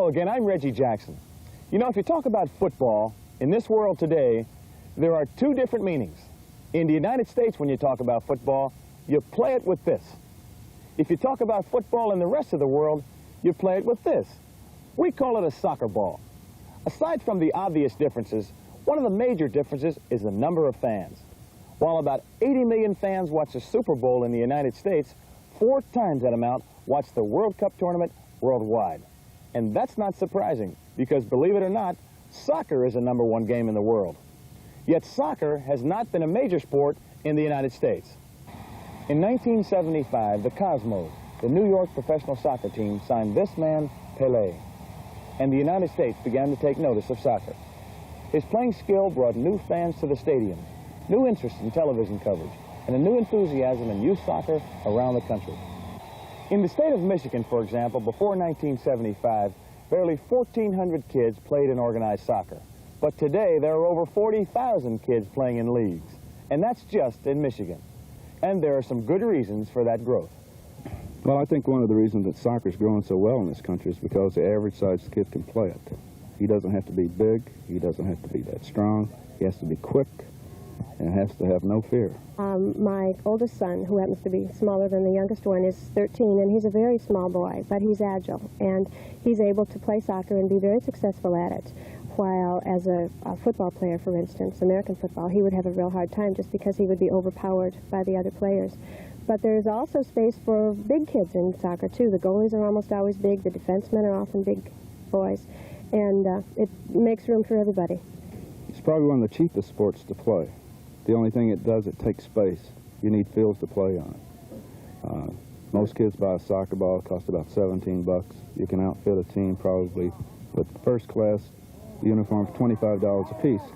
Hello again, I'm Reggie Jackson. You know, if you talk about football, in this world today, there are two different meanings. In the United States, when you talk about football, you play it with this. If you talk about football in the rest of the world, you play it with this. We call it a soccer ball. Aside from the obvious differences, one of the major differences is the number of fans. While about 80 million fans watch the Super Bowl in the United States, 4 times that amount watch the World Cup tournament worldwide. And that's not surprising, because believe it or not, soccer is the #1 game in the world. Yet soccer has not been a major sport in the United States. In 1975, the Cosmos, the New York professional soccer team, signed this man, Pelé, and the United States began to take notice of soccer. His playing skill brought new fans to the stadium, new interest in television coverage, and a new enthusiasm in youth soccer around the country. In the state of Michigan, for example, before 1975, barely 1,400 kids played in organized soccer. But today, there are over 40,000 kids playing in leagues, and that's just in Michigan. And there are some good reasons for that growth. Well, I think one of the reasons that soccer's growing so well in this country is because the average-sized kid can play it. He doesn't have to be big, he doesn't have to be that strong, he has to be quick, and has to have no fear. My oldest son, who happens to be smaller than the youngest one, is 13, and he's a very small boy, but he's agile, and he's able to play soccer and be very successful at it. While as a football player, for instance, American football, he would have a real hard time just because he would be overpowered by the other players. But there's also space for big kids in soccer, too. The goalies are almost always big, the defensemen are often big boys, and it makes room for everybody. It's probably one of the cheapest sports to play. The only thing it does, it takes space. You need fields to play on. Most kids buy a soccer ball, it costs about 17 bucks. You can outfit a team probably with first-class uniforms, $25 a piece.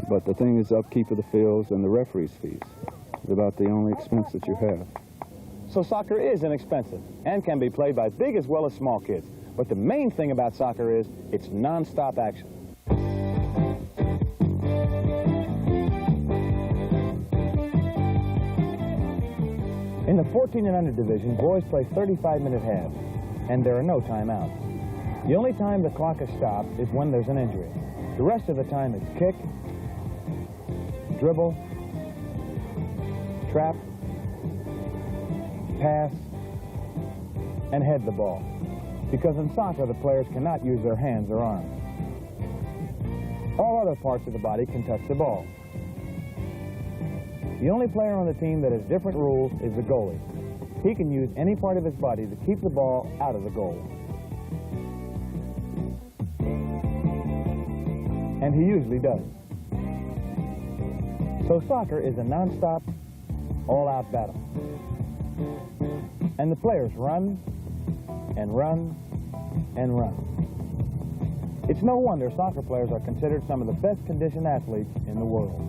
But the thing is upkeep of the fields and the referee's fees. It's about the only expense that you have. So soccer is inexpensive and can be played by big as well as small kids. But the main thing about soccer is it's non-stop action. In the 14 and under division, boys play 35-minute halves, and there are no timeouts. The only time the clock is stopped is when there's an injury. The rest of the time it's kick, dribble, trap, pass, and head the ball. Because in soccer, the players cannot use their hands or arms. All other parts of the body can touch the ball. The only player on the team that has different rules is the goalie. He can use any part of his body to keep the ball out of the goal. And he usually does. So soccer is a non-stop, all-out battle. And the players run and run and run. It's no wonder soccer players are considered some of the best conditioned athletes in the world.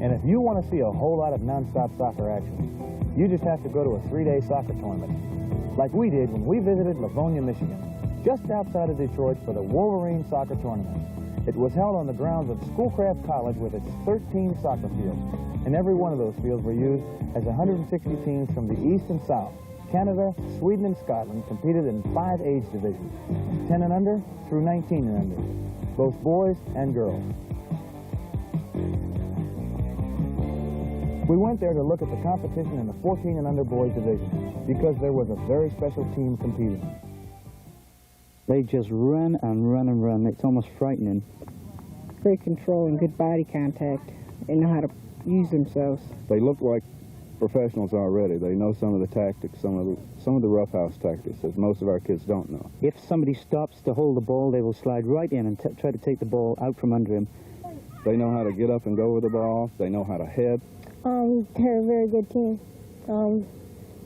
And if you want to see a whole lot of non-stop soccer action, you just have to go to a 3-day soccer tournament, like we did when we visited Livonia, Michigan, just outside of Detroit for the Wolverine soccer tournament. It was held on the grounds of Schoolcraft College with its 13 soccer fields, and every one of those fields were used as 160 teams from the East and South. Canada, Sweden, and Scotland competed in 5 age divisions, 10 and under through 19 and under, both boys and girls. We went there to look at the competition in the 14 and under boys division because there was a very special team competing. They just run and run and run. It's almost frightening. Great control and good body contact. They know how to use themselves. They look like professionals already. They know some of the tactics, some of the roughhouse tactics that most of our kids don't know. If somebody stops to hold the ball, they will slide right in and try to take the ball out from under him. They know how to get up and go with the ball. They know how to head. They're a very good team.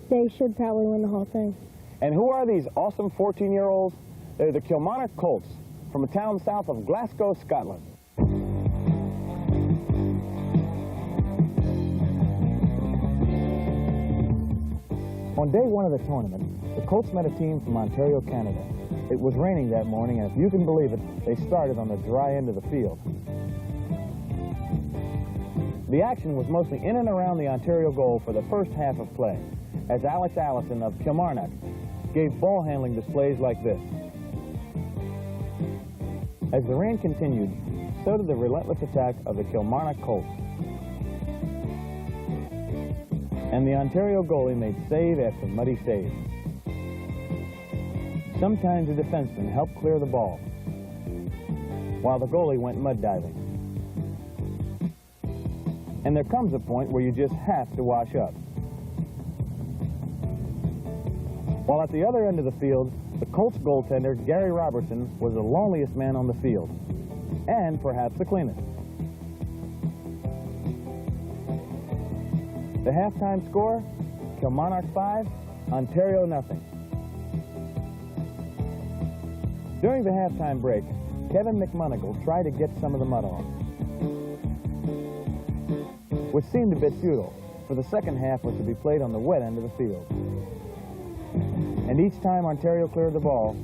They should probably win the whole thing. And who are these awesome 14-year-olds? They're the Kilmarnock Colts from a town south of Glasgow, Scotland. On day 1 of the tournament, the Colts met a team from Ontario, Canada. It was raining that morning, and if you can believe it, they started on the dry end of the field. The action was mostly in and around the Ontario goal for the first half of play, as Alex Allison of Kilmarnock gave ball handling displays like this. As the rain continued, so did the relentless attack of the Kilmarnock Colts. And the Ontario goalie made save after muddy save. Sometimes the defenseman helped clear the ball, while the goalie went mud diving. And there comes a point where you just have to wash up. While at the other end of the field, the Colts goaltender, Gary Robertson, was the loneliest man on the field, and perhaps the cleanest. The halftime score, Kilmarnock 5, Ontario nothing. During the halftime break, Kevin McMonigal tried to get some of the mud off, which seemed a bit futile, for the second half was to be played on the wet end of the field. And each time Ontario cleared the ball,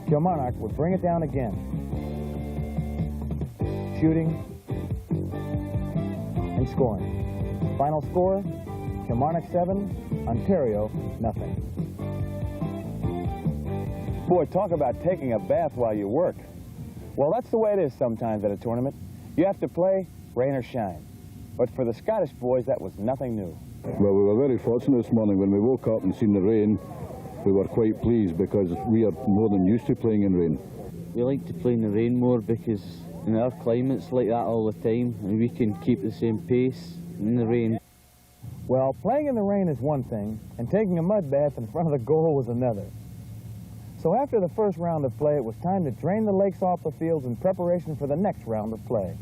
Kilmarnock would bring it down again, shooting and scoring. Final score, Kilmarnock 7, Ontario nothing. Boy, talk about taking a bath while you work. Well, that's the way it is sometimes at a tournament. You have to play, rain or shine. But for the Scottish boys, that was nothing new. Well, we were very fortunate this morning. When we woke up and seen the rain, we were quite pleased because we are more than used to playing in rain. We like to play in the rain more because our climate's like that all the time, and we can keep the same pace in the rain. Well, playing in the rain is one thing, and taking a mud bath in front of the goal was another. So after the first round of play, it was time to drain the lakes off the fields in preparation for the next round of play.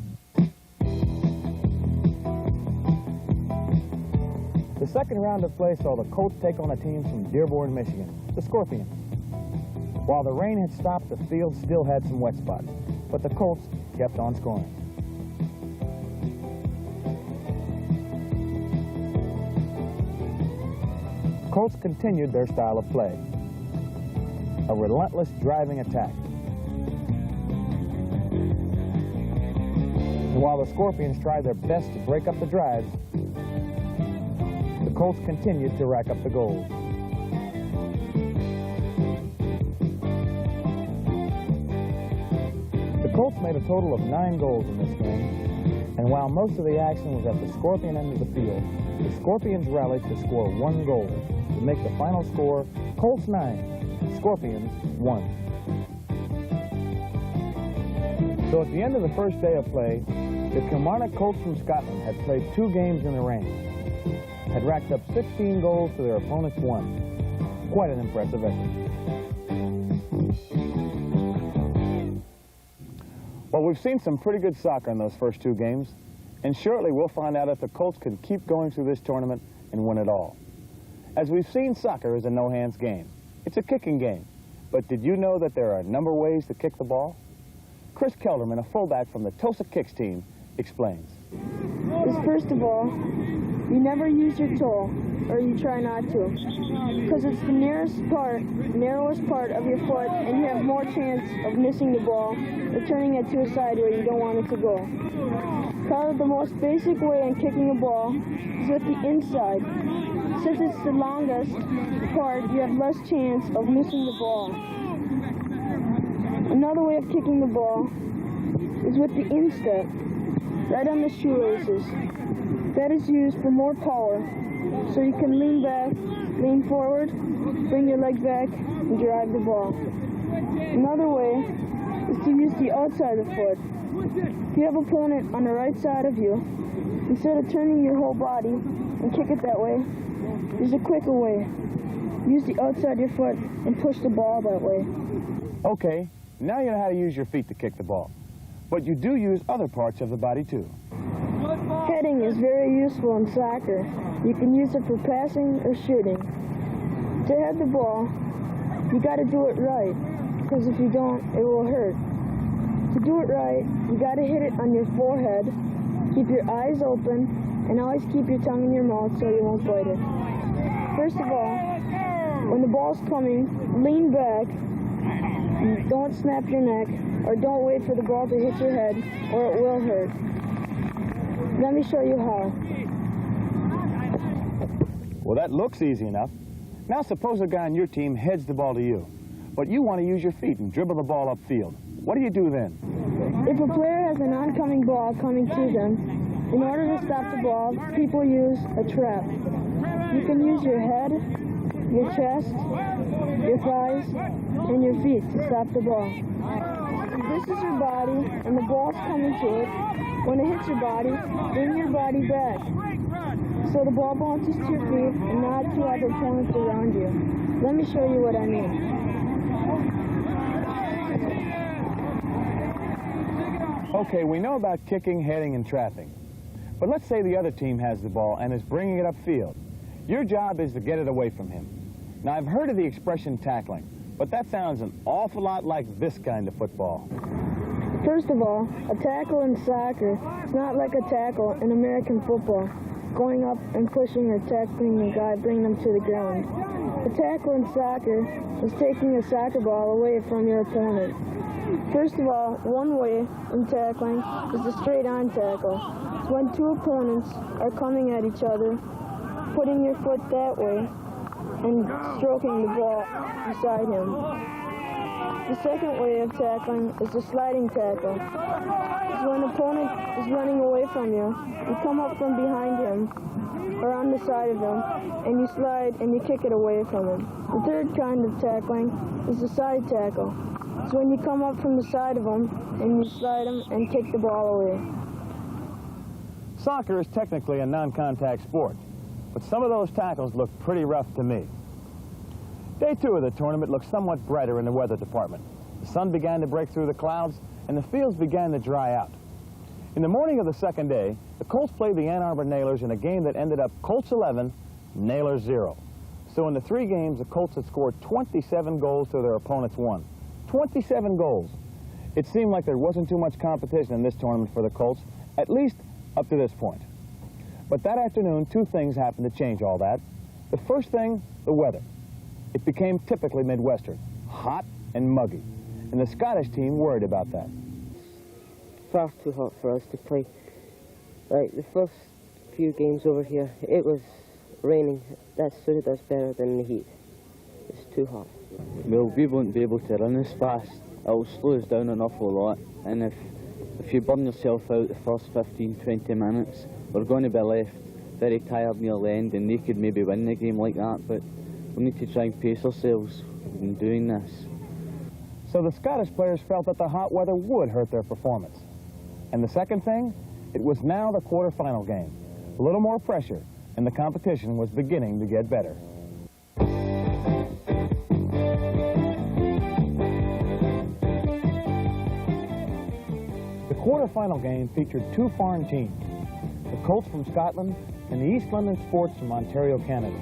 The second round of play saw the Colts take on a team from Dearborn, Michigan, the Scorpions. While the rain had stopped, the field still had some wet spots, but the Colts kept on scoring. Colts continued their style of play, a relentless driving attack. And while the Scorpions tried their best to break up the drives, the Colts continued to rack up the goals. The Colts made a total of 9 goals in this game, and while most of the action was at the Scorpion end of the field, the Scorpions rallied to score 1 goal to make the final score Colts 9, Scorpions 1. So at the end of the first day of play, the Kilmarnock Colts from Scotland had played 2 games in the rain, had racked up 16 goals to their opponent's 1. Quite an impressive effort. Well, we've seen some pretty good soccer in those first 2 games, and shortly we'll find out if the Colts can keep going through this tournament and win it all. As we've seen, soccer is a no-hands game. It's a kicking game. But did you know that there are a number of ways to kick the ball? Chris Kelderman, a fullback from the Tulsa Kicks team, explains. First of all, you never use your toe, or you try not to, because it's the narrowest part of your foot, and you have more chance of missing the ball or turning it to a side where you don't want it to go. Probably the most basic way in kicking a ball is with the inside. Since it's the longest part, you have less chance of missing the ball. Another way of kicking the ball is with the instep, right on the shoelaces. That is used for more power, so you can lean back, lean forward, bring your leg back, and drive the ball. Another way is to use the outside of the foot. If you have an opponent on the right side of you, instead of turning your whole body and kick it that way, there's a quicker way. Use the outside of your foot and push the ball that way. Okay, now you know how to use your feet to kick the ball. But you do use other parts of the body too. Heading is very useful in soccer. You can use it for passing or shooting. To head the ball, you got to do it right, because if you don't, it will hurt. To do it right, you got to hit it on your forehead, keep your eyes open, and always keep your tongue in your mouth so you won't bite it. First of all, when the ball's coming, lean back, Don't snap your neck, or don't wait for the ball to hit your head, or it will hurt. Let me show you how. Well, that looks easy enough. Now suppose a guy on your team heads the ball to you, but you want to use your feet and dribble the ball upfield. What do you do then? If a player has an oncoming ball coming to them, in order to stop the ball, people use a trap. You can use your head, your chest, your thighs, and your feet to stop the ball. This is your body, and the ball's coming to it. When it hits your body, bring your body back. So the ball bounces to your feet and not to other opponents around you. Let me show you what I mean. Okay, we know about kicking, heading, and trapping. But let's say the other team has the ball and is bringing it upfield. Your job is to get it away from him. Now, I've heard of the expression tackling, but that sounds an awful lot like this kind of football. First of all, a tackle in soccer is not like a tackle in American football, going up and pushing or tackling the guy, bringing him to the ground. A tackle in soccer is taking a soccer ball away from your opponent. First of all, one way in tackling is the straight-on tackle. When two opponents are coming at each other, putting your foot that way and stroking the ball beside him. The second way of tackling is the sliding tackle. It's when an opponent is running away from you, you come up from behind him or on the side of him, and you slide and you kick it away from him. The third kind of tackling is the side tackle. It's when you come up from the side of him and you slide him and kick the ball away. Soccer is technically a non-contact sport, but some of those tackles look pretty rough to me. Day 2 of the tournament looked somewhat brighter in the weather department. The sun began to break through the clouds, and the fields began to dry out. In the morning of the second day, the Colts played the Ann Arbor Nailers in a game that ended up Colts 11, Nailers 0. So in the 3 games, the Colts had scored 27 goals to their opponents 1. 27 goals. It seemed like there wasn't too much competition in this tournament for the Colts, at least up to this point. But that afternoon, 2 things happened to change all that. The first thing, the weather. It became typically Midwestern, hot and muggy, and the Scottish team worried about that. Far too hot for us to play. Like the first few games over here, it was raining. That suited us better than the heat. It's too hot. Well, we won't be able to run as fast. It'll slow us down an awful lot, and if you burn yourself out the first 15-20 minutes, we're going to be left very tired near the end, and they could maybe win the game like that, but we need to try and pace ourselves in doing this. So the Scottish players felt that the hot weather would hurt their performance. And the second thing, it was now the quarterfinal game. A little more pressure, and the competition was beginning to get better. The quarterfinal game featured 2 foreign teams, the Colts from Scotland and the East London Sports from Ontario, Canada.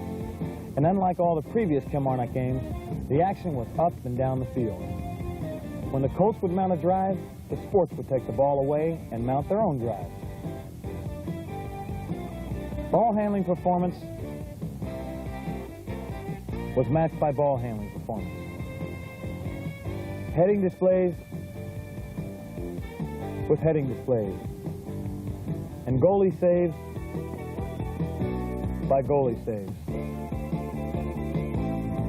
And unlike all the previous Kilmarnock games, the action was up and down the field. When the Colts would mount a drive, the Sports would take the ball away and mount their own drive. Ball handling performance was matched by ball handling performance. Heading displays with heading displays. And goalie saves by goalie saves.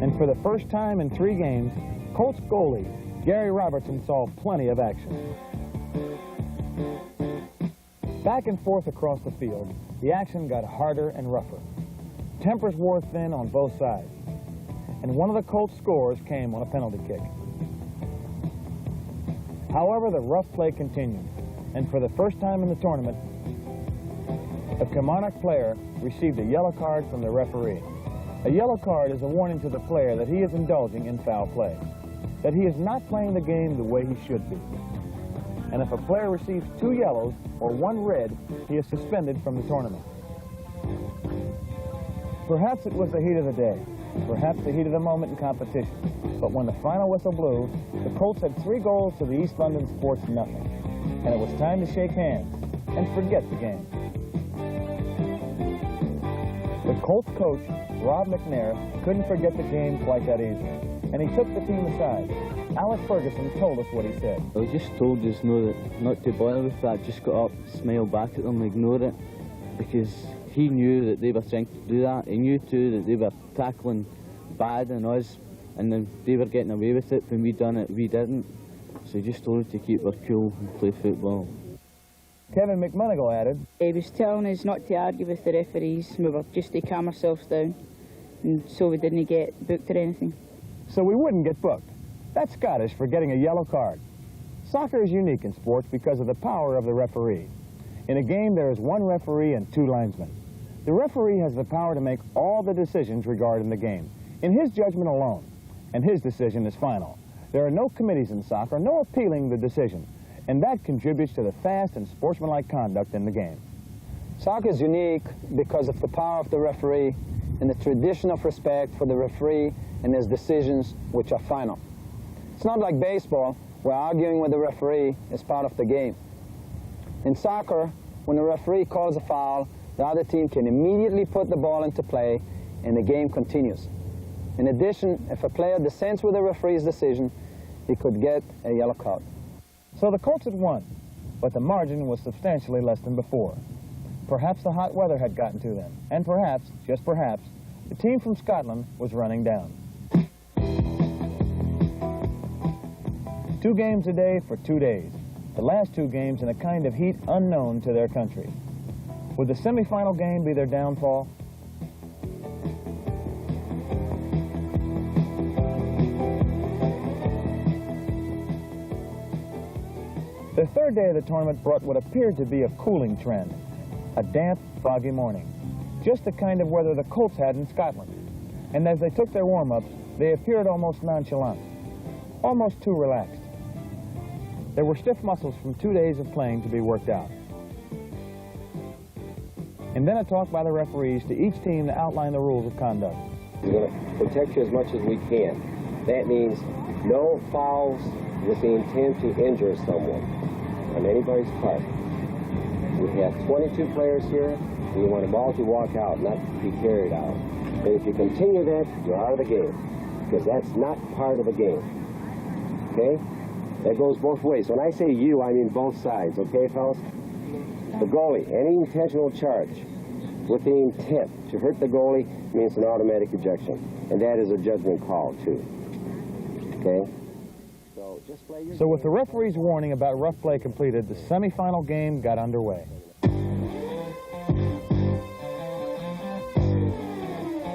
And for the first time in 3 games, Colts goalie Gary Robertson saw plenty of action. Back and forth across the field, the action got harder and rougher. Tempers wore thin on both sides. And one of the Colts scores came on a penalty kick. However, the rough play continued, and for the first time in the tournament, a Kilmarnock player received a yellow card from the referee. A yellow card is a warning to the player that he is indulging in foul play, that he is not playing the game the way he should be. And if a player receives 2 yellows or 1 red, he is suspended from the tournament. Perhaps it was the heat of the day, perhaps the heat of the moment in competition, but when the final whistle blew, the Colts had 3 goals to the East London Sports nothing, and it was time to shake hands and forget the game. The Colts coach, Rob McNair, couldn't forget the game quite that easily, and he took the team aside. Alex Ferguson told us what he said. I was just told just know that not to bother with that, just got up, smile back at them, ignore it, because he knew that they were trying to do that. He knew too that they were tackling bad on us, and then they were getting away with it. When we done it, we didn't. So he just told us to keep our cool and play football. Kevin McMonigal added, He was telling us not to argue with the referees. We were just to calm ourselves down, and so we didn't get booked or anything. so we wouldn't get booked. That's Scottish for getting a yellow card. Soccer is unique in sports because of the power of the referee. In a game, there is one referee and two linesmen. The referee has the power to make all the decisions regarding the game, in his judgment alone, and his decision is final. There are no committees in soccer, no appealing the decision, and that contributes to the fast and sportsmanlike conduct in the game. Soccer is unique because of the power of the referee and the tradition of respect for the referee and his decisions, which are final. It's not like baseball, where arguing with the referee is part of the game. In soccer, when the referee calls a foul, the other team can immediately put the ball into play and the game continues. In addition, if a player dissents with the referee's decision, he could get a yellow card. So the Colts had won, but the margin was substantially less than before. Perhaps the hot weather had gotten to them, and perhaps, just perhaps, the team from Scotland was running down. 2 games a day for 2 days. The last 2 games in a kind of heat unknown to their country. Would the semifinal game be their downfall? The third day of the tournament brought what appeared to be a cooling trend. A damp, foggy morning. Just the kind of weather the Colts had in Scotland. And as they took their warm-ups, they appeared almost nonchalant. Almost too relaxed. There were stiff muscles from 2 days of playing to be worked out. And then a talk by the referees to each team to outline the rules of conduct. We're going to protect you as much as we can. That means no fouls with the intent to injure someone on anybody's part. We have 22 players here, and you want the ball to walk out, not to be carried out. And if you continue that, you're out of the game, because that's not part of the game. Okay? That goes both ways. When I say you, I mean both sides. Okay, fellas? The goalie, any intentional charge with the intent to hurt the goalie means an automatic ejection. And that is a judgment call, too. Okay? So with the referee's warning about rough play completed, the semifinal game got underway.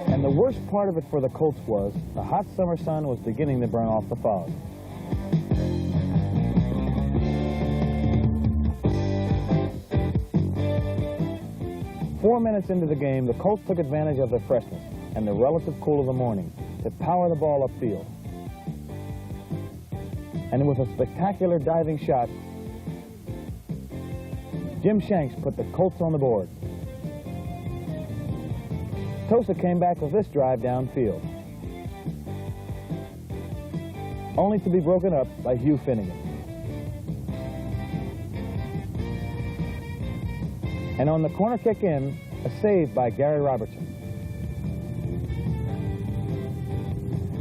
And the worst part of it for the Colts was the hot summer sun was beginning to burn off the fog. Four minutes into the game, the Colts took advantage of their freshness and the relative cool of the morning to power the ball upfield. And with a spectacular diving shot, Jim Shanks put the Colts on the board. Tosa came back with this drive downfield, only to be broken up by Hugh Finnegan. And on the corner kick in, a save by Gary Robertson.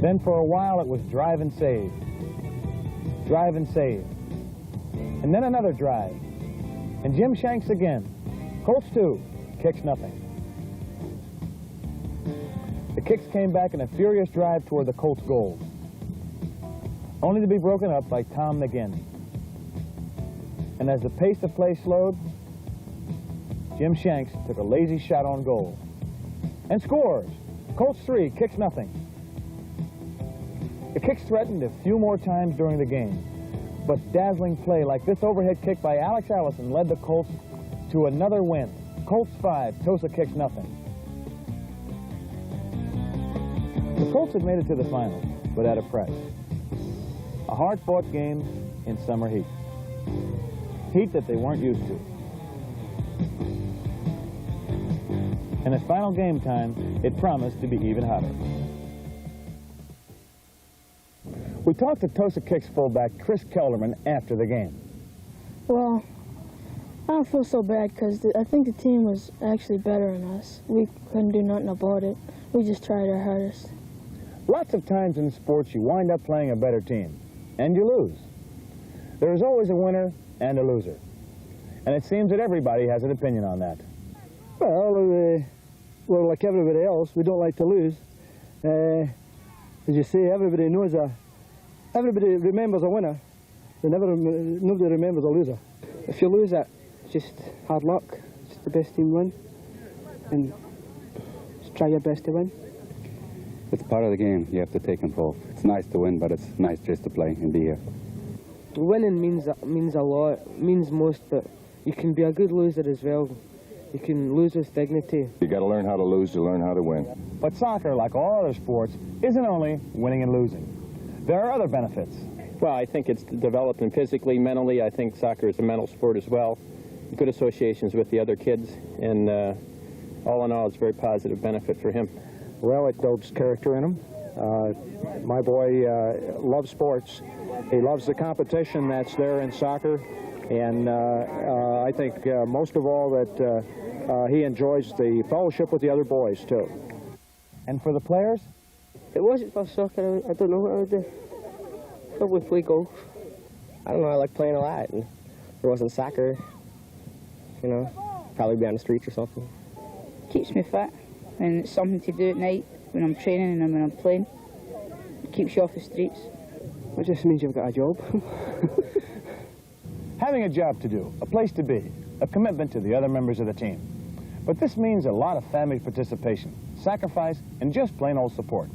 Then for a while it was drive and save. Drive and save. And then another drive. And Jim Shanks again. Colts 2, kicks nothing. The kicks came back in a furious drive toward the Colts' goal, only to be broken up by Tom McGinn. And as the pace of play slowed, Jim Shanks took a lazy shot on goal and scores. Colts 3, kicks nothing. The kicks threatened a few more times during the game, but dazzling play like this overhead kick by Alex Allison led the Colts to another win. Colts 5, Tosa kicks nothing. The Colts had made it to the final, but at a price. A hard-fought game in summer heat. Heat that they weren't used to. And at final game time, it promised to be even hotter. We talked to Tosa Kicks fullback Chris Kelderman after the game. Well, I don't feel so bad because I think the team was actually better than us. We couldn't do nothing about it. We just tried our hardest. Lots of times in sports you wind up playing a better team, and you lose. There's always a winner and a loser. And it seems that everybody has an opinion on that. Well, like everybody else, we don't like to lose. As you say, everybody remembers a winner. Nobody remembers a loser. If you lose it, it's just hard luck. Just the best team win. And just try your best to win. It's part of the game. You have to take them both. It's nice to win, but it's nice just to play and be here. Winning means a lot, means most, but you can be a good loser as well. You can lose with dignity. You got to learn how to lose to learn how to win. But soccer, like all other sports, isn't only winning and losing. There are other benefits. Well, I think it's developing physically, mentally. I think soccer is a mental sport as well. Good associations with the other kids, and all in all, it's a very positive benefit for him. Well, it builds character in him. My boy loves sports. He loves the competition that's there in soccer, and I think most of all that he enjoys the fellowship with the other boys, too. And for the players? If it wasn't for soccer, I don't know what I would do. Probably play golf. I don't know, I like playing a lot. And if it wasn't soccer, you know, probably be on the streets or something. Keeps me fit, and it's something to do at night when I'm training and when I'm playing. It keeps you off the streets. It just means you've got a job. Having a job to do, a place to be, a commitment to the other members of the team. But this means a lot of family participation, sacrifice, and just plain old support.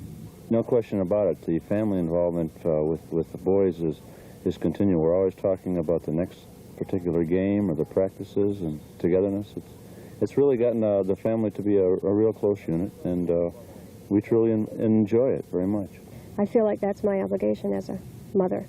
No question about it. The family involvement with the boys is continual. We're always talking about the next particular game or the practices and togetherness. It's really gotten the family to be a real close unit, and we truly enjoy it very much. I feel like that's my obligation as a mother.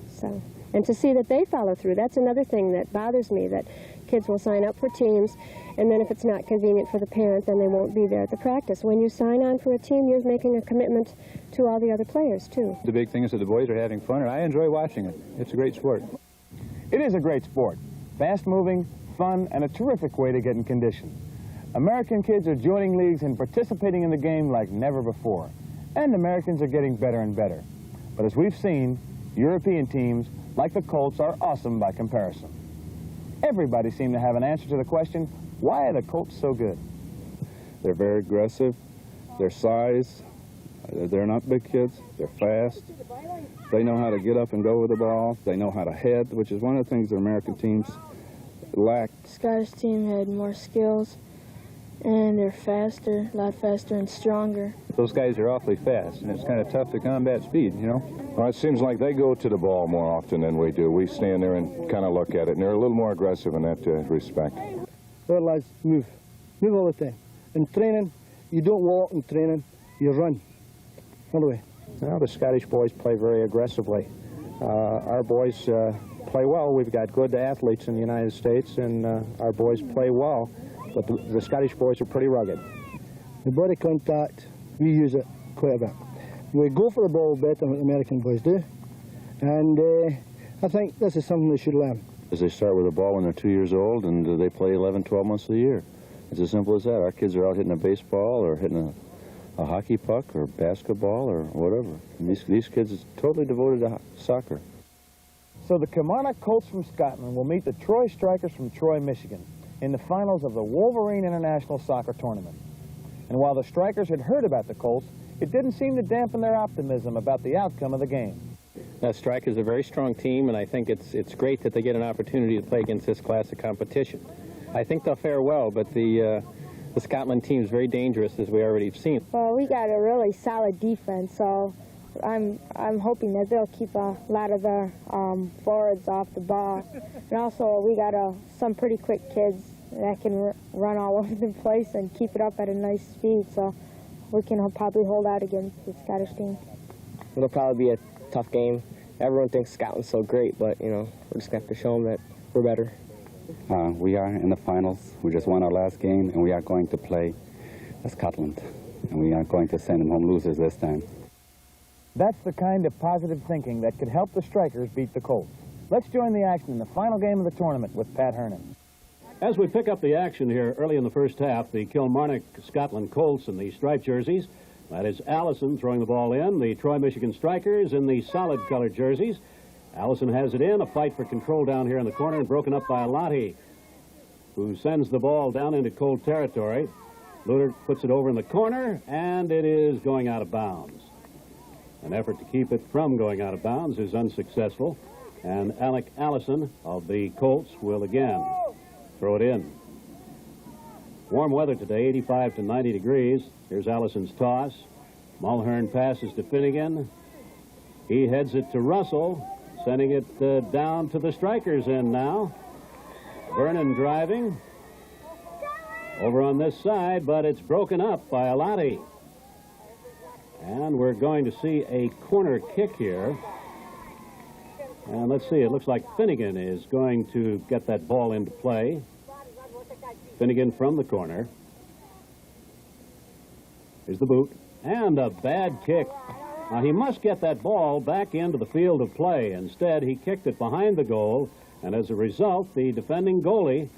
So, and to see that they follow through, that's another thing that bothers me, that kids will sign up for teams, and then if it's not convenient for the parent, then they won't be there at the practice. When you sign on for a team, you're making a commitment to all the other players, too. The big thing is that the boys are having fun, and I enjoy watching it. It's a great sport. It is a great sport. Fast-moving, fun, and a terrific way to get in condition. American kids are joining leagues and participating in the game like never before. And Americans are getting better and better. But as we've seen, European teams, like the Colts, are awesome by comparison. Everybody seemed to have an answer to the question, why are the Colts so good? They're very aggressive. Their size, they're not big kids. They're fast. They know how to get up and go with the ball. They know how to head, which is one of the things that American teams lack. The Scottish team had more skills, and they're faster, a lot faster and stronger. Those guys are awfully fast, and it's kind of tough to combat speed, you know? Well, it seems like they go to the ball more often than we do. We stand there and kind of look at it, and they're a little more aggressive in that respect. Well, lads, move all the time. In training, you don't walk in training, you run. All the way. Well, the Scottish boys play very aggressively. Our boys play well. We've got good athletes in the United States, and our boys play well, but the Scottish boys are pretty rugged. The body contact, we use it quite a bit. We go for the ball better than what the American boys do, and I think this is something they should learn. As they start with the ball when they're 2 years old, and they play 11, 12 months of the year. It's as simple as that. Our kids are out hitting a baseball or hitting a hockey puck or basketball or whatever. And these kids are totally devoted to soccer. So the Kilmarnock Colts from Scotland will meet the Troy Strikers from Troy, Michigan in the finals of the Wolverine International Soccer Tournament. And while the Strikers had heard about the Colts, it didn't seem to dampen their optimism about the outcome of the game. Strikers is a very strong team, and I think it's great that they get an opportunity to play against this class of competition. I think they'll fare well, but the Scotland team is very dangerous, as we already have seen. Well, we got a really solid defense, so I'm hoping that they'll keep a lot of their forwards off the ball. And also, we got some pretty quick kids that can run all over the place and keep it up at a nice speed, so we can probably hold out against the Scottish team. It'll probably be a tough game. Everyone thinks Scotland's so great, but, you know, we're just going to have to show them that we're better. We are in the finals. We just won our last game, and we are going to play Scotland. And we are going to send them home losers this time. That's the kind of positive thinking that could help the Strikers beat the Colts. Let's join the action in the final game of the tournament with Pat Hernan. As we pick up the action here early in the first half, the Kilmarnock Scotland Colts in the striped jerseys That is Allison throwing the ball in. The Troy, Michigan Strikers in the solid colored jerseys. Allison has it in. A fight for control down here in the corner and broken up by Alati, who sends the ball down into Colt territory. Luter puts it over in the corner, and it is going out of bounds. An effort to keep it from going out of bounds is unsuccessful, and Alec Allison of the Colts will again throw it in. Warm weather today, 85 to 90 degrees. Here's Allison's toss. Mulhern passes to Finnegan. He heads it to Russell, sending it down to the Strikers' end now. Vernon driving over on this side, but it's broken up by Alati. And we're going to see a corner kick here. And let's see, it looks like Finnegan is going to get that ball into play. Finnegan from the corner. Here's the boot. And a bad kick. Now, he must get that ball back into the field of play. Instead, he kicked it behind the goal, and as a result, the defending goalie,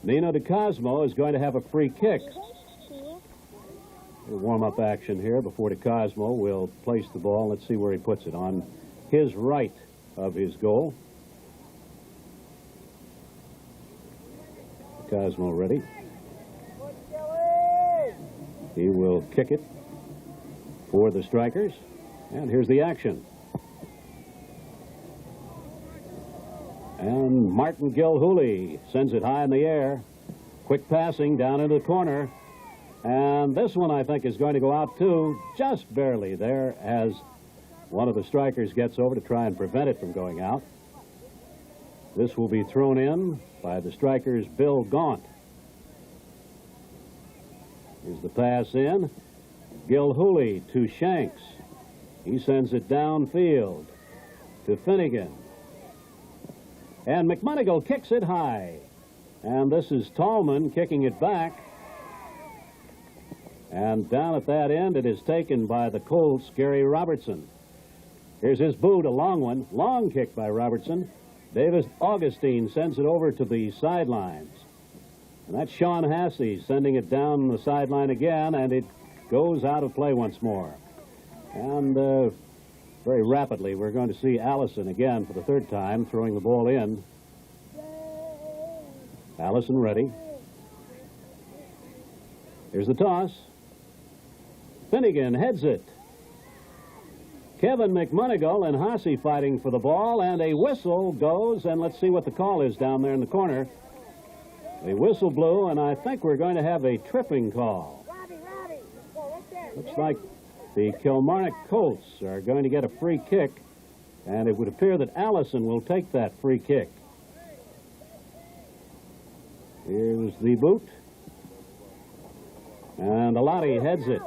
Nino DeCosmo, is going to have a free kick. Warm-up action here before DeCosmo will place the ball. Let's see where he puts it, on his right of his goal. DeCosmo ready. He will kick it for the Strikers. And here's the action. And Martin Gilhooly sends it high in the air. Quick passing down into the corner. And this one, I think, is going to go out, too, just barely there as one of the Strikers gets over to try and prevent it from going out. This will be thrown in by the Strikers' Bill Gaunt. Here's the pass in. Gilhooly to Shanks. He sends it downfield to Finnegan. And McMonigal kicks it high. And this is Tallman kicking it back. And down at that end, it is taken by the Colts, Gary Robertson. Here's his boot, a long one. Long kick by Robertson. Davis Augustine sends it over to the sidelines. And that's Sean Hassey sending it down the sideline again, and it goes out of play once more. And very rapidly, we're going to see Allison again for the third time throwing the ball in. Allison ready. Here's the toss. Finnegan heads it. Kevin McMonigal and Hassey fighting for the ball, and a whistle goes, and let's see what the call is down there in the corner. The whistle blew, and I think we're going to have a tripping call. Looks like the Kilmarnock Colts are going to get a free kick, and it would appear that Allison will take that free kick. Here's the boot. And Alati heads it.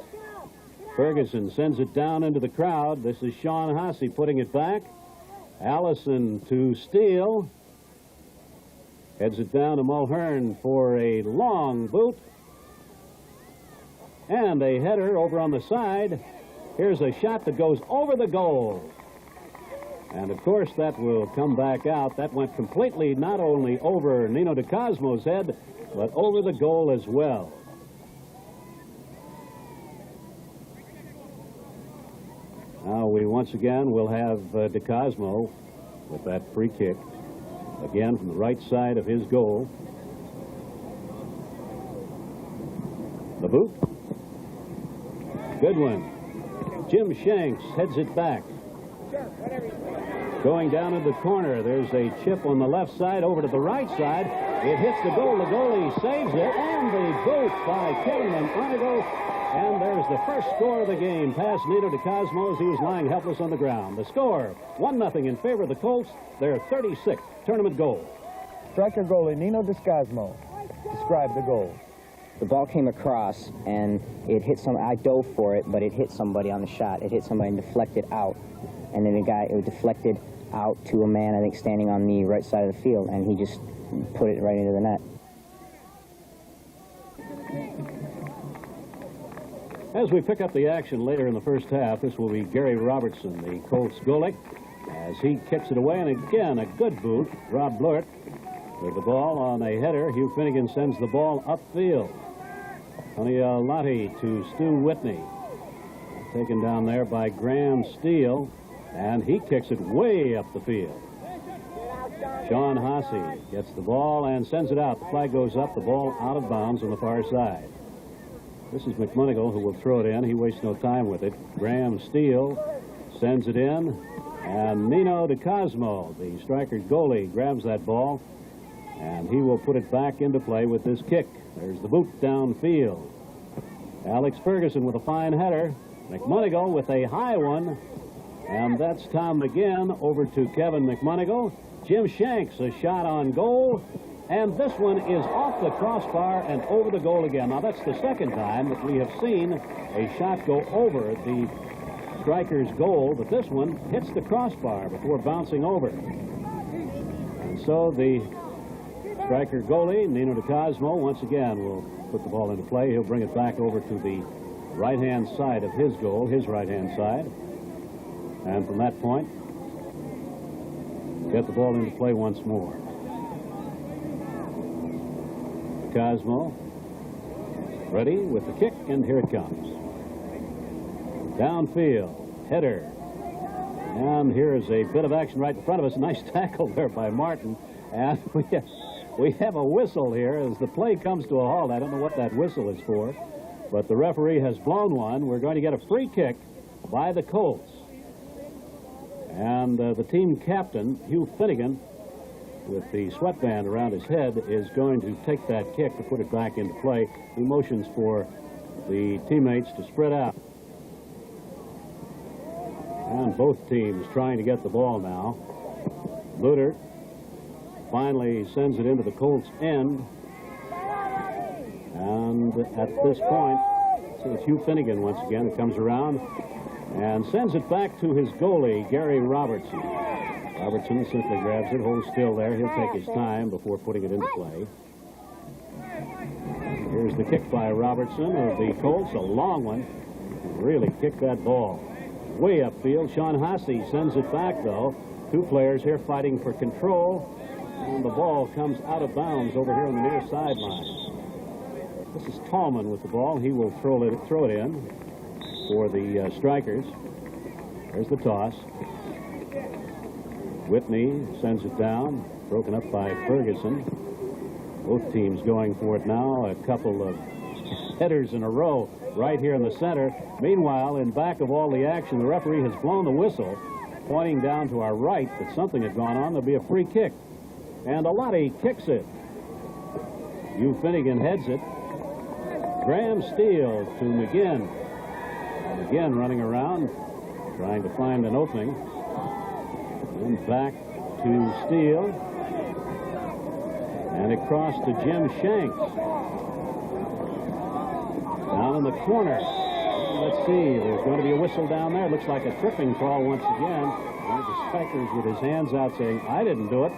Ferguson sends it down into the crowd. This is Sean Hassey putting it back. Allison to steal. Heads it down to Mulhern for a long boot. And a header over on the side. Here's a shot that goes over the goal. And, of course, that will come back out. That went completely not only over Nino DeCosmo's head, but over the goal as well. Now we once again will have DeCosmo with that free kick. Again from the right side of his goal. The boot. Good one. Jim Shanks heads it back. Going down in the corner, there's a chip on the left side over to the right side. It hits the goal. The goalie saves it, and the boot by Kevin McMonigal. And there's the first score of the game, past Nino DeCosmo as he was lying helpless on the ground. The score, 1-0 in favor of the Colts. Their 36th tournament goal. Striker goalie Nino DeCosmo. Describe the goal. The ball came across, and it hit I dove for it, but it hit somebody on the shot. It hit somebody and deflected out. And then it deflected out to a man, I think, standing on the right side of the field, and he just put it right into the net. As we pick up the action later in the first half, this will be Gary Robertson, the Colts goalie, as he kicks it away. And again, a good boot. Rob Blurt with the ball on a header. Hugh Finnegan sends the ball upfield. Lottie to Stu Whitney. Taken down there by Graham Steele, and he kicks it way up the field. Sean Hossey gets the ball and sends it out. The flag goes up, the ball out of bounds on the far side. This is McMonigal who will throw it in. He wastes no time with it. Graham Steele sends it in, and Nino DeCosmo, the Strikers goalie, grabs that ball, and he will put it back into play with this kick. There's the boot downfield. Alex Ferguson with a fine header. McMonigal with a high one, and that's Tom McGinn over to Kevin McMonigal. Jim Shanks, a shot on goal, and this one is off the crossbar and over the goal again. Now, that's the second time that we have seen a shot go over the Strikers' goal, but this one hits the crossbar before bouncing over. And so the Striker goalie, Nino DeCosmo, once again will put the ball into play. He'll bring it back over to the right-hand side of his goal, his right-hand side. And from that point, get the ball into play once more. Cosmo ready with the kick, and here it comes. Downfield, header. And here's a bit of action right in front of us. Nice tackle there by Martin. And we have a whistle here as the play comes to a halt. I don't know what that whistle is for, but the referee has blown one. We're going to get a free kick by the Colts. And the team captain, Hugh Finnegan, with the sweatband around his head, is going to take that kick to put it back into play. He motions for the teammates to spread out. And both teams trying to get the ball now. Luter finally sends it into the Colts' end. And at this point, so it's Hugh Finnegan once again who comes around and sends it back to his goalie, Gary Robertson. Robertson simply grabs it, holds still there. He'll take his time before putting it into play. Here's the kick by Robertson of the Colts, a long one. Really kicked that ball way upfield. Sean Hossey sends it back, though. Two players here fighting for control, and the ball comes out of bounds over here on the near sideline. This is Tallman with the ball. He will throw it in for the Strikers. There's the toss. Whitney sends it down, broken up by Ferguson. Both teams going for it now. A couple of headers in a row right here in the center. Meanwhile, in back of all the action, the referee has blown the whistle, pointing down to our right that something had gone on. There'll be a free kick. And Alati kicks it. Hugh Finnegan heads it. Graham Steele to McGinn. McGinn running around, trying to find an opening. Then back to Steele. And across to Jim Shanks. Down in the corner. Let's see, there's going to be a whistle down there. Looks like a tripping call once again. One of the Strikers with his hands out saying, I didn't do it.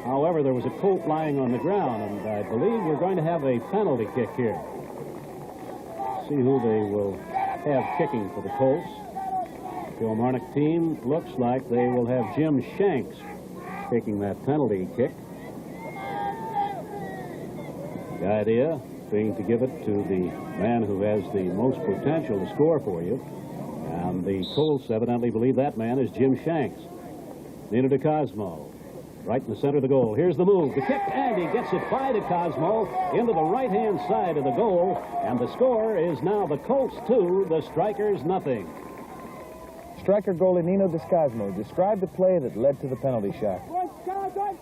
However, there was a Colt lying on the ground, and I believe we're going to have a penalty kick here. See who they will have kicking for the Colts. Kilmarnock team looks like they will have Jim Shanks taking that penalty kick. The idea being to give it to the man who has the most potential to score for you. And the Colts evidently believe that man is Jim Shanks. Nino DeCosmo, right in the center of the goal. Here's the move, the kick, and he gets it by DeCosmo into the right-hand side of the goal. And the score is now the Colts 2, the Strikers nothing. Striker goalie Nino DeCosmo described the play that led to the penalty shot.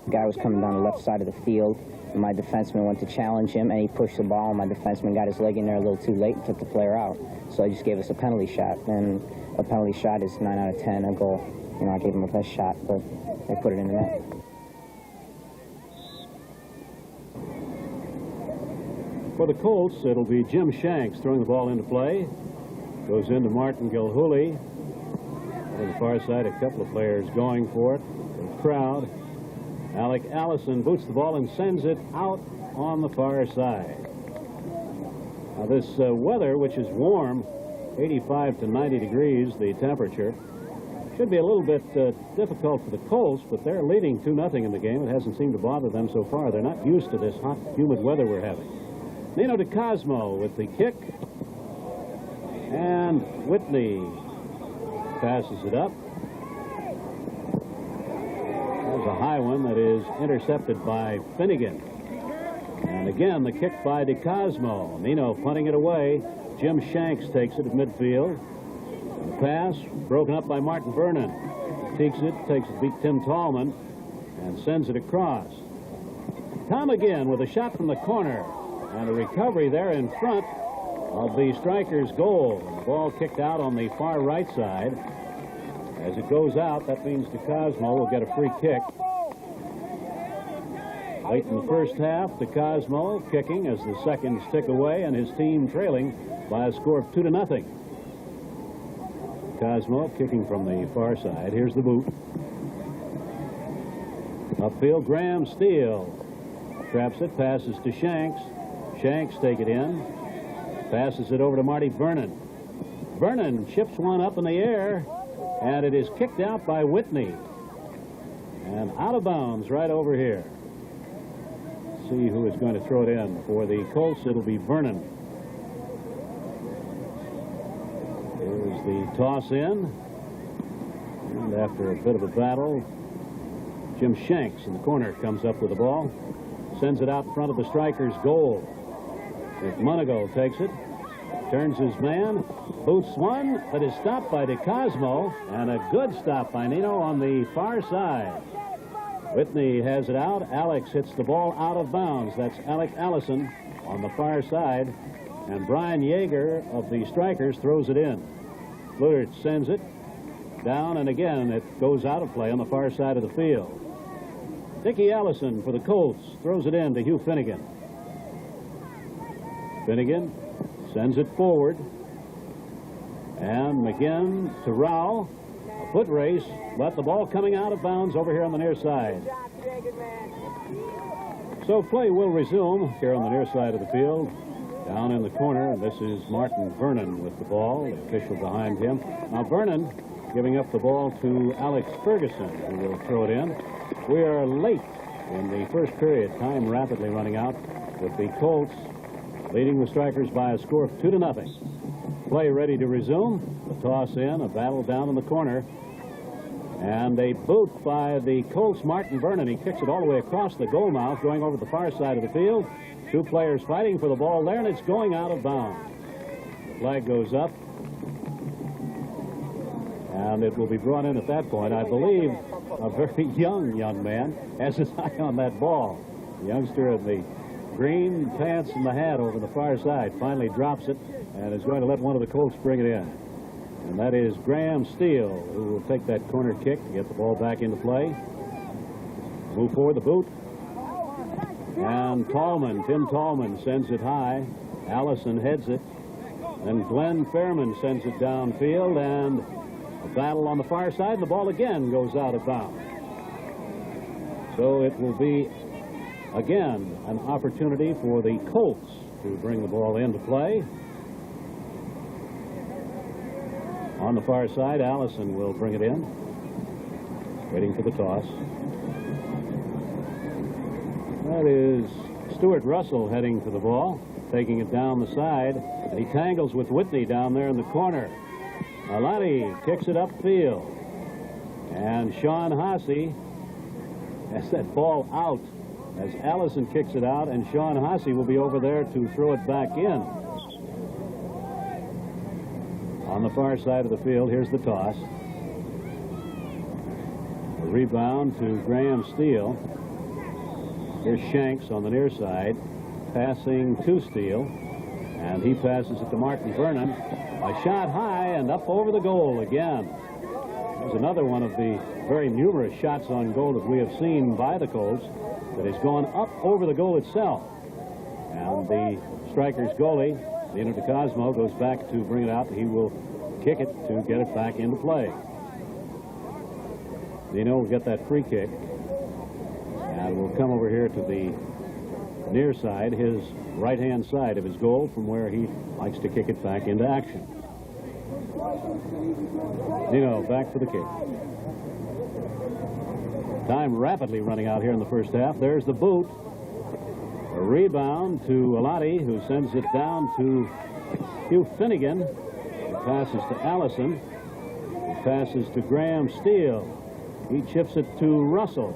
The guy was coming down the left side of the field, and my defenseman went to challenge him, and he pushed the ball, and my defenseman got his leg in there a little too late and took the player out. So I just gave us a penalty shot, and a penalty shot is 9 out of 10, a goal. You know, I gave him a best shot, but they put it in the net. For the Colts, it'll be Jim Shanks throwing the ball into play. Goes into Martin Gilhooly. On the far side, a couple of players going for it. The crowd. Alec Allison boots the ball and sends it out on the far side. Now this weather, which is warm, 85 to 90 degrees, the temperature, should be a little bit difficult for the Colts, but they're leading 2-0 in the game. It hasn't seemed to bother them so far. They're not used to this hot, humid weather we're having. Nino DeCosmo with the kick. And Whitney passes it up. There's a high one that is intercepted by Finnegan. And again, the kick by DeCosmo. Nino punting it away. Jim Shanks takes it at midfield. The pass broken up by Martin Vernon. Takes it, beat Tim Tallman, and sends it across. Tom again with a shot from the corner. And a recovery there in front of the striker's goal. The ball kicked out on the far right side. As it goes out, that means DeCosmo will get a free kick. Late in the first half, DeCosmo kicking as the seconds tick away and his team trailing by a score of 2-0. DeCosmo kicking from the far side. Here's the boot. Upfield, Graham Steele traps it, passes to Shanks. Shanks take it in. Passes it over to Marty Vernon. Vernon chips one up in the air, and it is kicked out by Whitney. And out of bounds right over here. See who is going to throw it in. For the Colts, it'll be Vernon. Here's the toss in. And after a bit of a battle, Jim Shanks in the corner comes up with the ball. Sends it out in front of the striker's goal. McMonagle takes it, turns his man, boots one, but is stopped by DeCosmo, and a good stop by Nino on the far side. Whitney has it out. Alex hits the ball out of bounds. That's Alec Allison on the far side, and Brian Yeager of the Strikers throws it in. Lutert sends it down, and again it goes out of play on the far side of the field. Dickie Allison for the Colts throws it in to Hugh Finnegan. Finnegan sends it forward. And McGinn to Rao. A foot race, but the ball coming out of bounds over here on the near side. So play will resume here on the near side of the field. Down in the corner, this is Martin Vernon with the ball, the official behind him. Now Vernon giving up the ball to Alex Ferguson, who will throw it in. We are late in the first period, time rapidly running out, with the Colts leading the Strikers by a score of 2-0. Play ready to resume. The toss in, a battle down in the corner. And a boot by the Colts, Martin Vernon. He kicks it all the way across the goal mouth, going over the far side of the field. Two players fighting for the ball there, and it's going out of bounds. The flag goes up. And it will be brought in at that point. I believe a very young man has his eye on that ball. The youngster in the green pants and the hat over the far side finally drops it and is going to let one of the Colts bring it in. And that is Graham Steele, who will take that corner kick to get the ball back into play. Move forward, the boot. And Tim Tallman sends it high. Allison heads it. Then Glenn Fairman sends it downfield, and a battle on the far side, and the ball again goes out of bounds. So it will be, again, an opportunity for the Colts to bring the ball into play. On the far side, Allison will bring it in. Waiting for the toss. That is Stuart Russell heading for the ball, taking it down the side, and he tangles with Whitney down there in the corner. Alani kicks it upfield, and Sean Hasse has that ball out as Allison kicks it out, and Sean Hasse will be over there to throw it back in. On the far side of the field, here's the toss. A rebound to Graham Steele. Here's Shanks on the near side, passing to Steele, and he passes it to Martin Vernon. A shot high and up over the goal again. There's another one of the very numerous shots on goal that we have seen by the Colts that has gone up over the goal itself. And the Strikers goalie, Nino DeCosmo, goes back to bring it out. He will kick it to get it back into play. Nino will get that free kick. And we'll come over here to the near side, his right-hand side of his goal, from where he likes to kick it back into action. Nino back for the kick. Time rapidly running out here in the first half. There's the boot. A rebound to Alati, who sends it down to Hugh Finnegan. He passes to Allison. He passes to Graham Steele. He chips it to Russell.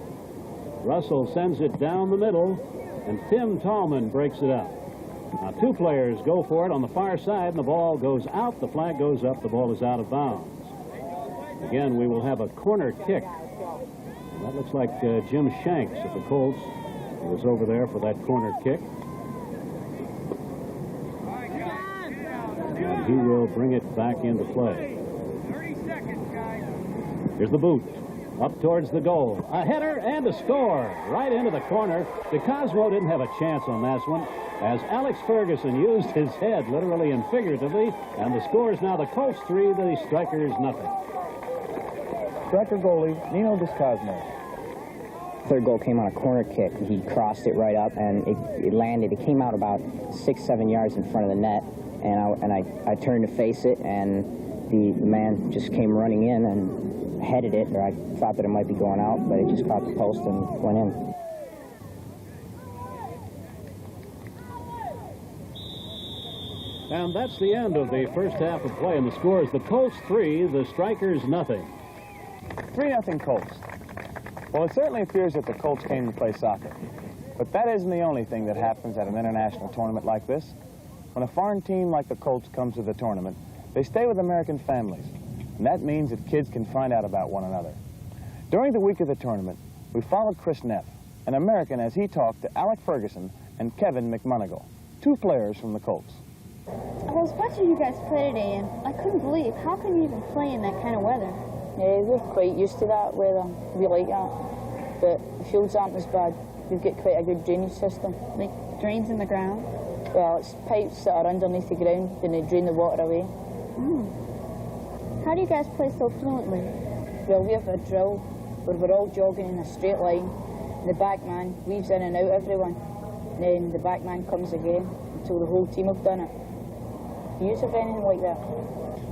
Russell sends it down the middle, and Tim Tallman breaks it up. Now, two players go for it on the far side, and the ball goes out. The flag goes up. The ball is out of bounds. Again, we will have a corner kick. And that looks like Jim Shanks of the Colts. He was over there for that corner kick. And he will bring it back into play. Here's the boot. Up towards the goal. A header and a score. Right into the corner. De Cosmo didn't have a chance on that one, as Alex Ferguson used his head, literally and figuratively, and the score is now the Colts 3, the Strikers nothing. Striker goalie, Nino Descosmo. Third goal came on a corner kick. He crossed it right up, and it landed. It came out about 6-7 yards in front of the net, and I turned to face it, and the man just came running in and headed it, or I thought that it might be going out, but it just caught the post and went in. And that's the end of the first half of play, and the score is the Colts 3, the Strikers nothing. 3-0 Colts. Well, it certainly appears that the Colts came to play soccer. But that isn't the only thing that happens at an international tournament like this. When a foreign team like the Colts comes to the tournament, they stay with American families. And that means that kids can find out about one another. During the week of the tournament, we followed Chris Neff, an American, as he talked to Alec Ferguson and Kevin McMonigal, two players from the Colts. I was watching you guys play today, and I couldn't believe, how can you even play in that kind of weather? Yeah, we're quite used to that weather. We like that. But the fields aren't as bad. We've got quite a good drainage system. Like drains in the ground? Well, it's pipes that are underneath the ground, and they drain the water away. How do you guys play so fluently? Well, we have a drill where we're all jogging in a straight line. The back man weaves in and out everyone. And then the back man comes again until the whole team have done it. Do you have anything like that?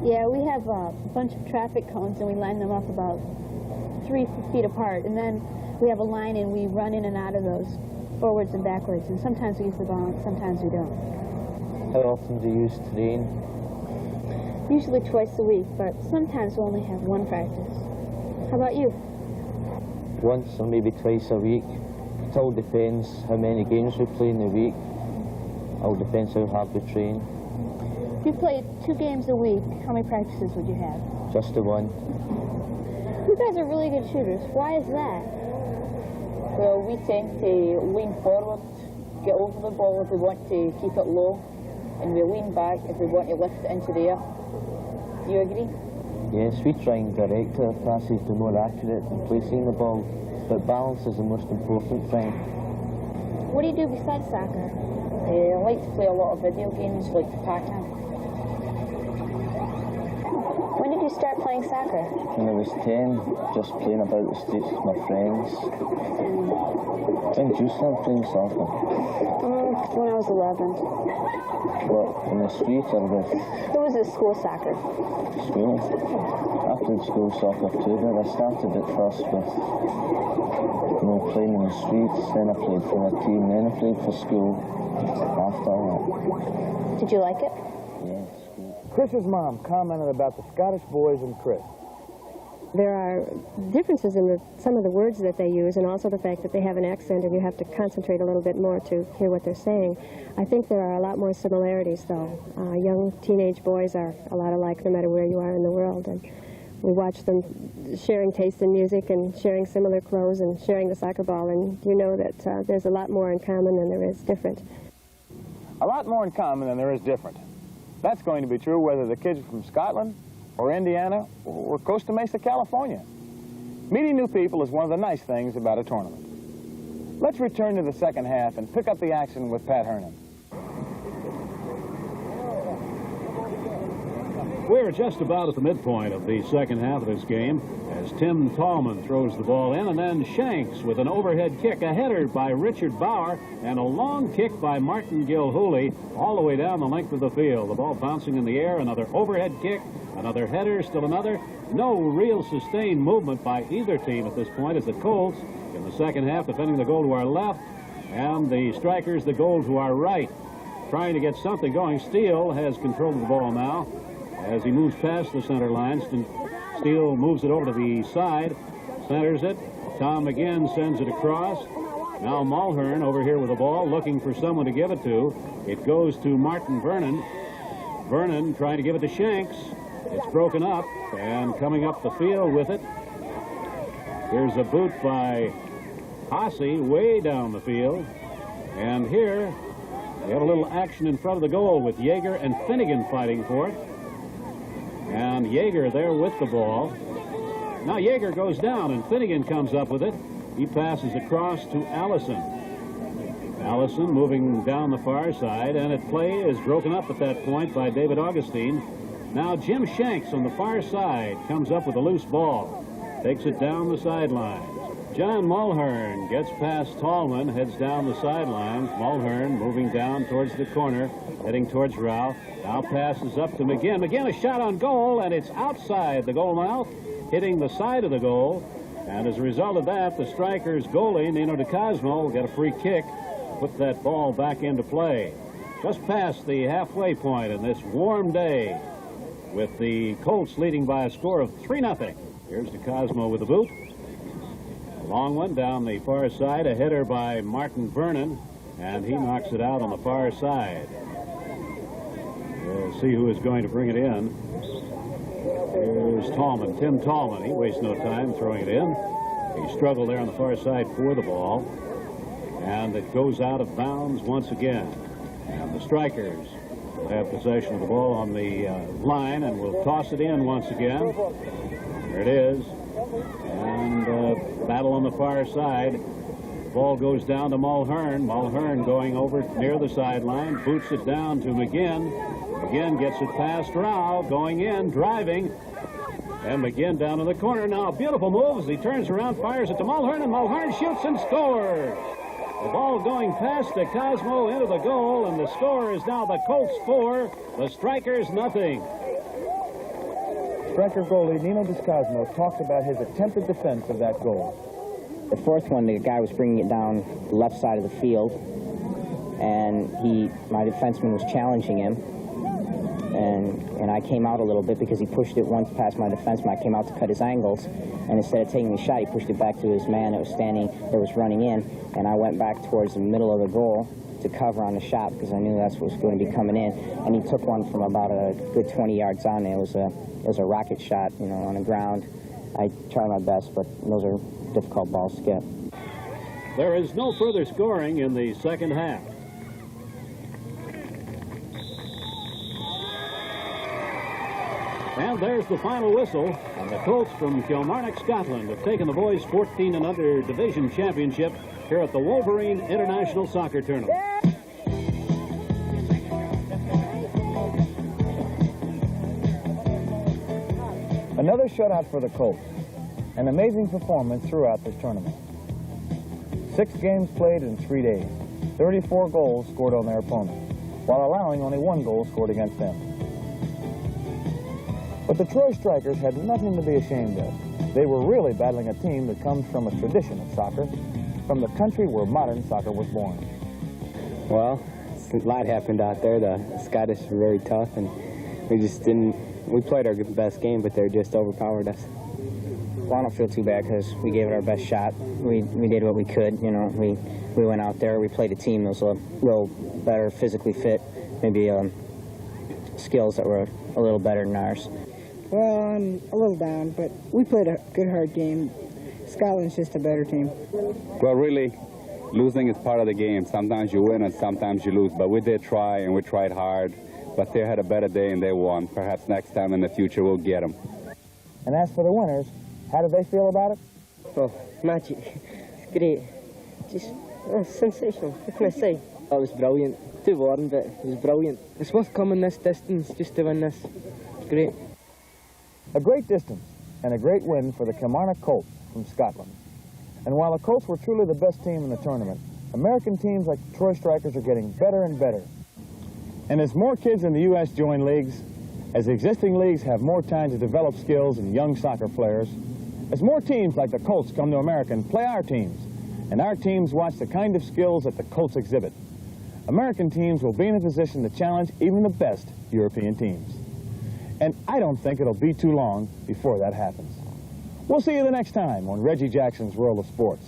Yeah, we have a bunch of traffic cones, and we line them up about 3 feet apart. And then we have a line, and we run in and out of those, forwards and backwards. And sometimes we use the ball, and sometimes we don't. How often do you train? Usually twice a week, but sometimes we only have one practice. How about you? Once or maybe twice a week. It all depends how many games we play in the week. It all depends how hard we train. If you played 2 games a week, how many practices would you have? Just the one. You guys are really good shooters. Why is that? Well, we tend to lean forward, get over the ball if we want to keep it low, and we lean back if we want to lift it into the air. Do you agree? Yes, we try and direct our passes to be more accurate in placing the ball, but balance is the most important thing. What do you do besides soccer? I like to play a lot of video games like Pac-Man. When did you start playing soccer? When I was 10, just playing about the streets with my friends. When did you start playing soccer? When I was 11. What, in the street or with? It was a school soccer. School? I played school soccer too, but I started at first with playing in the streets, then I played for a team, then I played for school after that. Did you like it? Yes. Chris's mom commented about the Scottish boys and Chris. There are differences in some of the words that they use, and also the fact that they have an accent and you have to concentrate a little bit more to hear what they're saying. I think there are a lot more similarities, though. Young teenage boys are a lot alike no matter where you are in the world, and we watch them sharing taste in music and sharing similar clothes and sharing the soccer ball, and you know that there's a lot more in common than there is different. A lot more in common than there is different. That's going to be true whether the kids are from Scotland or Indiana or Costa Mesa, California. Meeting new people is one of the nice things about a tournament. Let's return to the second half and pick up the action with Pat Hernan. We're just about at the midpoint of the second half of this game as Tim Tallman throws the ball in, and then Shanks with an overhead kick, a header by Richard Bauer, and a long kick by Martin Gilhooly all the way down the length of the field. The ball bouncing in the air, another overhead kick, another header, still another. No real sustained movement by either team at this point as the Colts in the second half defending the goal to our left And the strikers, the goal to our right, trying to get something going. Steele has control of the ball now as he moves past the center line. Steele moves it over to the side, centers it. Tom McGinn sends it across. Now Mulhern over here with the ball, looking for someone to give it to. It goes to Martin Vernon. Vernon trying to give it to Shanks. It's broken up, and coming up the field with it. Here's a boot by Hossey way down the field. And here we have a little action in front of the goal with Yeager and Finnegan fighting for it. And Yeager there with the ball. Now Yeager goes down and Finnegan comes up with it. He passes across to Allison. Allison moving down the far side, and play is broken up at that point by David Augustine. Now Jim Shanks on the far side comes up with a loose ball. Takes it down the sidelines. John Mulhern gets past Tallman, heads down the sidelines. Mulhern moving down towards the corner, heading towards Rao. Now passes up to McGinn. McGinn, a shot on goal, and it's outside the goal mouth, hitting the side of the goal. And as a result of that, the strikers' goalie, Nino DeCosmo, will get a free kick, put that ball back into play. Just past the halfway point in this warm day, with the Colts leading by a score of 3-0. Here's DeCosmo with the boot. A long one down the far side, a header by Martin Vernon, and he knocks it out on the far side. We'll see who is going to bring it in. Here's Tallman, Tim Tallman. He wastes no time throwing it in. He struggled there on the far side for the ball, and it goes out of bounds once again. And the strikers will have possession of the ball on the line, and will toss it in once again. There it is. And battle on the far side. The ball goes down to Mulhern. Mulhern going over near the sideline, boots it down to McGinn. McGinn gets it past Rao, going in, driving. And McGinn down in the corner. Now a beautiful move as he turns around, fires it to Mulhern, and Mulhern shoots and scores. The ball going past the Cosmo into the goal, and the score is now the Colts 4, the Strikers 0. Striker goalie Nino DeCosmo talked about his attempted defense of that goal. The fourth one, the guy was bringing it down the left side of the field, and my defenseman was challenging him, and I came out a little bit because he pushed it once past my defenseman. I came out to cut his angles, and instead of taking the shot, he pushed it back to his man that was running in, and I went back towards the middle of the goal to cover on the shot because I knew that's what was going to be coming in, and he took one from about a good 20 yards on there. It was a rocket shot, you know, on the ground. I tried my best, but those are difficult balls to get. There is no further scoring in the second half. And there's the final whistle, and the Colts from Kilmarnock, Scotland have taken the boys 14 and under division championship here at the Wolverine International Soccer Tournament. Another shutout for the Colts. An amazing performance throughout this tournament. 6 games played in 3 days. 34 goals scored on their opponents, while allowing only 1 goal scored against them. But the Troy Strikers had nothing to be ashamed of. They were really battling a team that comes from a tradition of soccer, from the country where modern soccer was born. Well, a lot happened out there. The Scottish were very tough, and we played our best game, but they just overpowered us. Well, I don't feel too bad because we gave it our best shot. We did what we could, you know. We went out there, we played a team that was a little better physically fit, maybe skills that were a little better than ours. Well, I'm a little down, but we played a good, hard game. Scotland's just a better team. Well, really, losing is part of the game. Sometimes you win and sometimes you lose, but we did try, and we tried hard. But they had a better day and they won. Perhaps next time in the future we'll get them. And as for the winners, how did they feel about it? Oh, magic. It's great. Just sensational. What can I say? Oh, it was brilliant. Too warm, but it was brilliant. It's worth coming this distance just to win this. It's great. A great distance and a great win for the Kilmarnock Colts from Scotland. And while the Colts were truly the best team in the tournament, American teams like the Troy Strikers are getting better and better. And as more kids in the U.S. join leagues, as existing leagues have more time to develop skills in young soccer players, as more teams like the Colts come to America and play our teams, and our teams watch the kind of skills that the Colts exhibit, American teams will be in a position to challenge even the best European teams. And I don't think it'll be too long before that happens. We'll see you the next time on Reggie Jackson's World of Sports.